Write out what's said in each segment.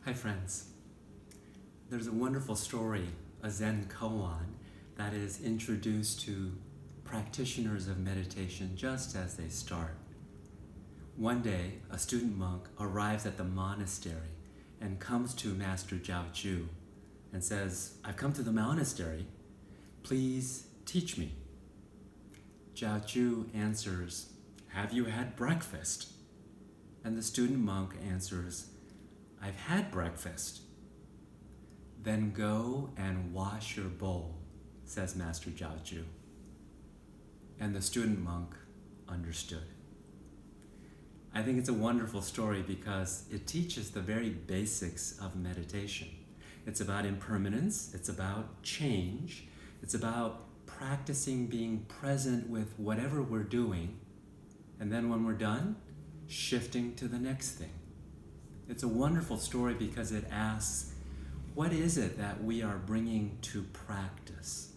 Hi friends. There's a wonderful story, a Zen koan, that is introduced to practitioners of meditation just as they start. One day, a student monk arrives at the monastery and comes to Master Jiao Ju and says, "I've come to the monastery. Please teach me." Jiao Ju answers, "Have you had breakfast?" And the student monk answers, "I've had breakfast." "Then go and wash your bowl," says Master Jiao Ju. And the student monk understood. I think it's a wonderful story because it teaches the very basics of meditation. It's about impermanence, it's about change, it's about practicing being present with whatever we're doing, and then when we're done, shifting to the next thing. It's a wonderful story because it asks, what is it that we are bringing to practice?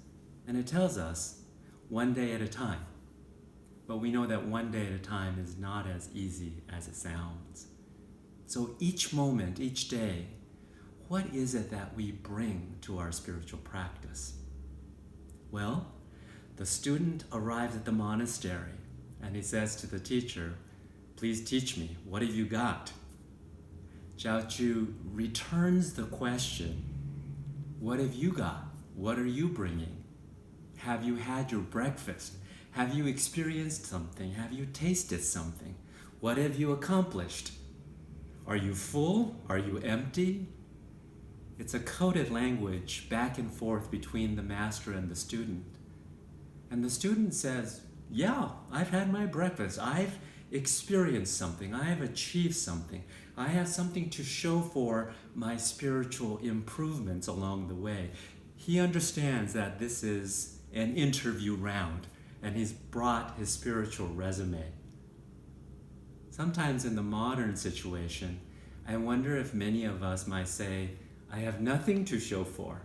And it tells us, one day at a time. But we know that one day at a time is not as easy as it sounds. So each moment, each day, what is it that we bring to our spiritual practice? Well, the student arrives at the monastery and he says to the teacher, "Please teach me, what have you got?" Jiao Ju returns the question, "What have you got? What are you bringing? Have you had your breakfast? Have you experienced something? Have you tasted something? What have you accomplished? Are you full? Are you empty?" It's a coded language back and forth between the master and the student. And the student says, "Yeah, I've had my breakfast. I've experienced something. I have achieved something. I have something to show for my spiritual improvements along the way." He understands that this is an interview round, and he's brought his spiritual resume. Sometimes in the modern situation, I wonder if many of us might say, "I have nothing to show for.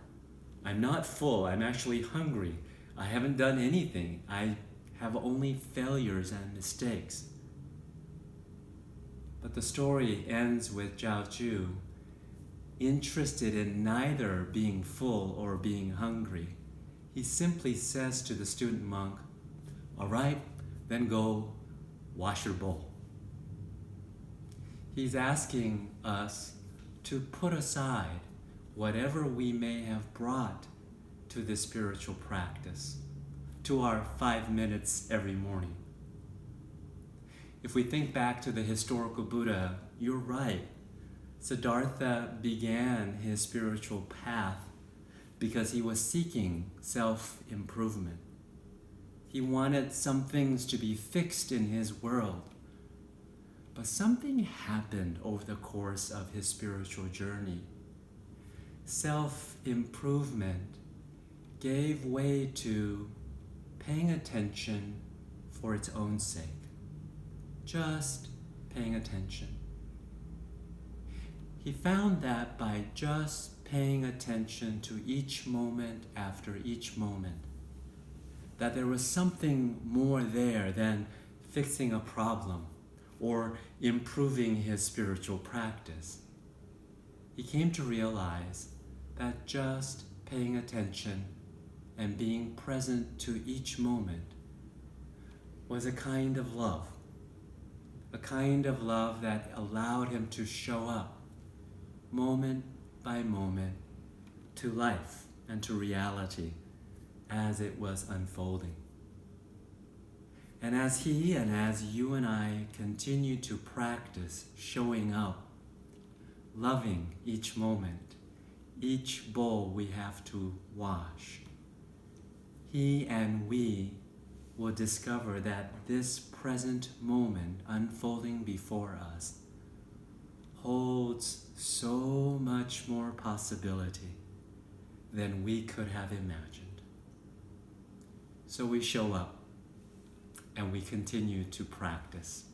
I'm not full. I'm actually hungry. I haven't done anything. I have only failures and mistakes." But the story ends with Jiao Ju interested in neither being full or being hungry. He simply says to the student monk, "All right, then go wash your bowl." He's asking us to put aside whatever we may have brought to this spiritual practice, to our 5 minutes every morning. If we think back to the historical Buddha, you're right. Siddhartha began his spiritual path because he was seeking self-improvement. He wanted some things to be fixed in his world. But something happened over the course of his spiritual journey. Self-improvement gave way to paying attention for its own sake. Just paying attention. He found that by just paying attention to each moment after each moment, that there was something more there than fixing a problem or improving his spiritual practice. He came to realize that just paying attention and being present to each moment was a kind of love that allowed him to show up moment by moment to life and to reality as it was unfolding. And as he and as you and I continue to practice showing up, loving each moment, each bowl we have to wash, he and we will discover that this present moment unfolding before us holds so much more possibility than we could have imagined. So we show up and we continue to practice.